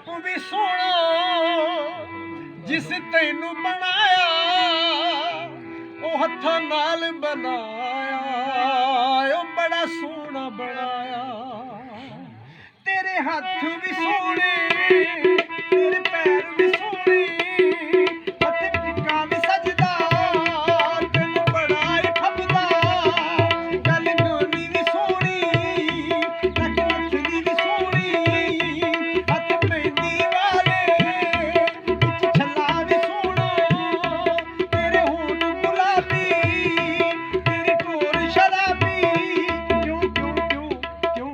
ਆਪ ਵੀ ਸੋਹਣਾ ਜਿਸ ਤੈਨੂੰ ਬਣਾਇਆ ਉਹ ਹੱਥਾਂ ਨਾਲ ਬਣਾਇਆ ਉਹ ਬੜਾ ਸੋਹਣਾ ਬਣਾਇਆ ਤੇਰੇ ਹੱਥ ਵੀ ਸੋਹਣੇ ਤੇਰੇ ਪੈਰ ਵੀ ਸੋਹਣੇ ਹੱਥ ਟਿੱਕਾ ਵੀ ਸਜਦਾ ਤੈਨੂੰ ਬੜਾ ਹੀ ਫੱਬਦਾ ਗੱਲ ਗੋਲੀ ਵੀ ਸੋਹਣੀ ਨੱਕ ਨੱਥਨੀ ਵੀ ਸੋਹਣੀ ਹੱਥ ਮਹਿੰਦੀ ਵਾਲੇ ਵਿੱਚ ਛੱਲਾ ਵੀ ਸੋਹਣਾ ਤੇਰੇ ਹੋਂਠ ਗੁਲਾਬੀ ਤੇਰੀ ਟੋਰ ਸ਼ਰਾਬੀ ਕਿਉਂ ਕਿਉਂ ਕਿਉਂ ਕਿਉਂ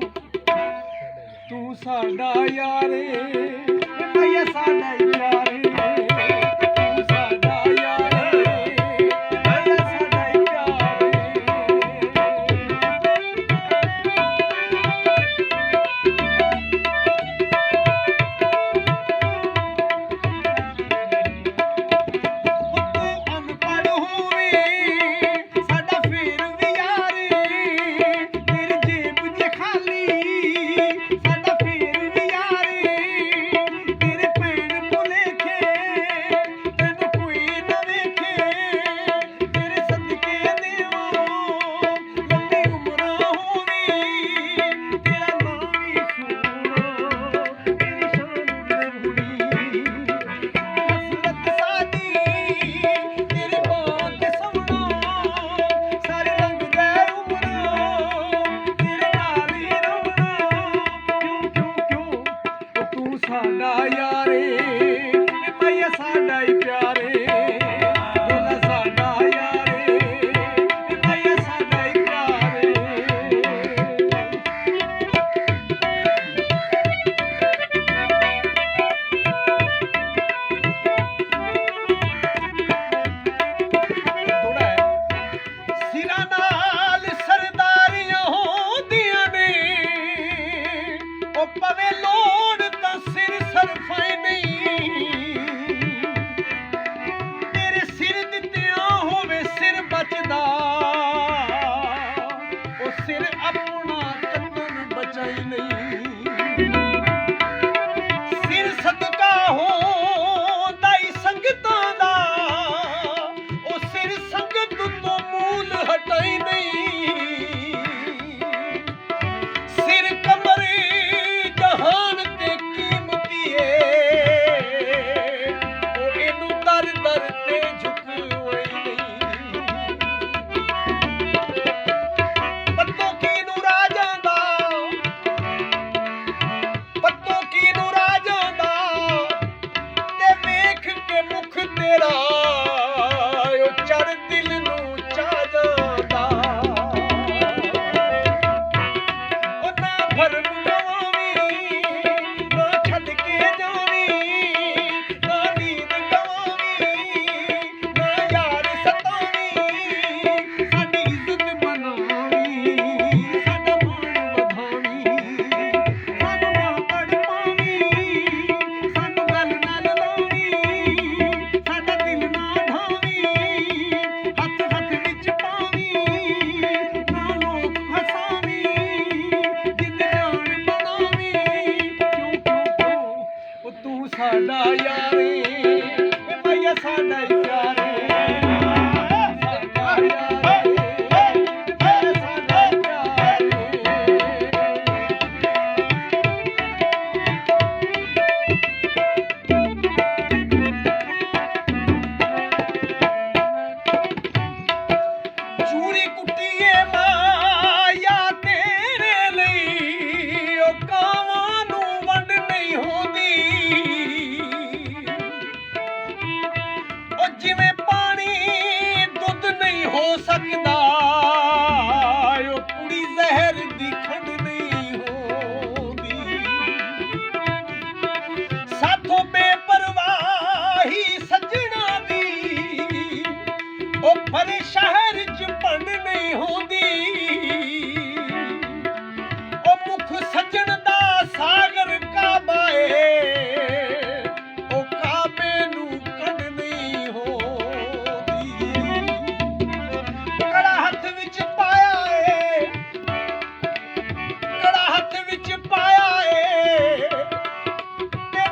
ਤੂੰ ਸਾਡਾ ਯਾਰੇ ਭਈਆ ਸਾਡਾ ਯਾਰੇ ਤੂੰ ਸਾਡਾ ਯਾਰੇ ਭਈਆ ਸਾਡਾ ਯਾਰੇ ਤੂੰ ਅਨਪੜ੍ਹ ਹੋਵੇ ਸਾਡਾ ਫੇਰ ਵੀ ਯਾਰੇ ਤੇਰੀ ਜੇਬ ਜੇ ਖਾਲੀ ਸਾਡਾ ਫੇਰ ਵੀ ਯਾਰੇ ਤੇਰੇ ਭੈਣ ਭੁਲੇਖੇ ਤੈਨੂੰ ਕੋਈ ਨਾ ਵੇਖੇ ਤੇਰੇ ਸਦਕੇ ਦੇਵਾਂ ਲੰਬੀ ਉਮਰਾਂ ਹੋਵੇ ਤੇਰਾ ਨਾਂ ਵੀ ਸੋਹਣਾ ਤੇਰੀ ਸ਼ਾਨ ਬੁੜੀ ਹਸਰਤ ਸਾਡੀ ਤੇਰੇ ਬਾਤ ਤੇ ਸੋਹਣਾ ਸਾਰੇ ਰੰਗ ਦੇ ਉਮਰਾਂ ਤੇਰੇ ਨਾਲ ਹੀ ਰਵਣਾ ਕਿਉਂ ਕਿਉਂ ਕਿਉਂ ਉਹ ਤੂੰ ਸਾਡਾ ਯਾਰੇ ਏ ਭਈਆ ਸਾਡਾ ਹੀ ਪਿਆਰੇ ਦੋਲਾ ਸਾਡਾ ਯਾਰੇ ਏ ਭਈਆ ਸਾਡਾ ਹੀ ਪਿਆਰੇ ਥੋੜਾ ਹੈ ਸਿਰਾਂ ਨਾਲ ਸਰਦਾਰੀਆਂ ਹੁੰਦੀਆਂ ਨੇ ਉਹ ਪਵੇ ਲੋੜ ਤਾਂ ਸਿਰ ਸਰਫਾਈ ਨਹੀਂ ਤੇਰੇ ਸਿਰ ਦਿੱਤਿਆਂ ਹੋਵੇ ਸਿਰ ਬਚਦਾ ਉਹ ਸਿਰ ਆਪਣਾ ਕੱਟਣ ਬਚਾਈ ਨਹੀਂ ਸਿਰ ਸਦਕਾ ਹੁੰਦਾ ਈ ਸੰਗਤਾਂ ਦਾ ਉਹ ਸਿਰ ਸੰਗਤ ਤੋਂ ਮੂਲ ਹਟਾਈ ਨਹੀਂ ਸਿਰ ਕਮਰੇ ਜਹਾਨ ਤੇ ਕੀਮਤੀ ਏ ਉਹ ਇਹਨੂੰ ਦਰ ਦਰ ਤੇ ਝੁਕੋਈ ਨਹੀਂ ਪੱਤੋਂ ਕੀ ਨੂੰ ਰਾਜਾਂ ਦਾ ਪੱਤੋਂ ਕੀ ਨੂੰ ਰਾਜਾਂ ਦਾ ਤੇ ਵੇਖ ਕੇ ਮੁਖ ਤੇਰਾ ਉਹ ਚੜ ਦਿਲ ਨੂੰ ਚਾ ਜਾਂਦਾ ਉਹ ਨਾ ਭਰਮ ਗਵਾਵੀਂ ਨਾ ਛੱਡ ਕੇ ਜਾਵੀਂ ਨਾ ਨੀਂਦ ਗਵਾਵੀਂ ਨਾ ਯਾਰ ਸਤਾਵੀਂ ਸਾਡੀ ਇੱਜ਼ਤ ਬਣਾਵੀਂ ਸਾਡਾ ਮਾਣ ਵਧਾਵੀਂ ਸਾਨੂੰ ਨਾ ਪੜ ਪਾਵੀਂ ਸਾਨੂੰ ਗੱਲ ਨਾਲ ਲਾਵੀਂ ਸਾਡਾ ਦਿਲ ਨਾ ਢਾਵੀਂ ਹੱਥ ਹੱਥ ਵਿੱਚ ਪਾਵੀਂ ਨਾ ਲੋਕ ਹਸਾਵੀਂ ਜਿੰਦ ਜਾਨ ਬਣਾਵੀਂ ਕਿਉਂ ਕਿਉਂ ਕਿਉਂ ਉਹ ਤੂੰ ਸਾਡਾ ਯਾਰੇ ਏ ਭਈਆ ਸਾਡਾ ਹੀ ਪਿਆਰੇ ਸਾਡਾ ਯਾਰੇ ਏ ਭਈਆ ਸਾਡਾ ਹੀ ਪਿਆਰੇ ਚੂਰੀ ਕੁੱਟੀਏ ਮਾਇਆ ਤੇਰੇ ਲਈ ਉਹ ਕਾਵਾਂ ਨੂੰ ਵੰਡ ਨਹੀਂ ਹੁੰਦੀ ਉਹ ਜਿਵੇਂ ਪਾਣੀ ਦੁੱਧ ਨਹੀਂ ਹੋ ਸਕਦਾ ਉਹ ਕੁੜੀ ਜ਼ਹਿਰ ਦੀ ਖੰਡ ਨਹੀਂ ਹੁੰਦੀ ਸਾਥੋਂ ਬੇਪਰਵਾਹੀ ਸੱਜਣਾ ਦੀ ਉਹ ਭਰੇ ਸ਼ਹਿਰ ਚ ਭੰਡ ਨਹੀਂ ਹੁੰਦੀ ਉਹ ਮੁਖ ਸੱਜਣ ਦਾ ਸਾਗਰ ਕਾਬਾ ਏ ਉਹ ਕਾਬੇ ਨੂੰ ਕੰਡ ਨਹੀਂ ਹੁੰਦੀ ਕੜਾ ਹੱਥ ਵਿੱਚ ਪਾਇਆ ਏ ਕੜਾ ਹੱਥ ਵਿੱਚ ਪਾਇਆ ਏ ਤੇ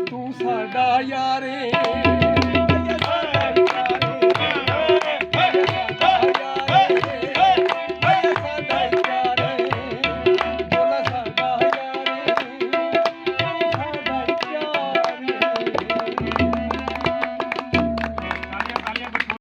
ਤੂੰ ਸਾਡਾ ਯਾਰੇ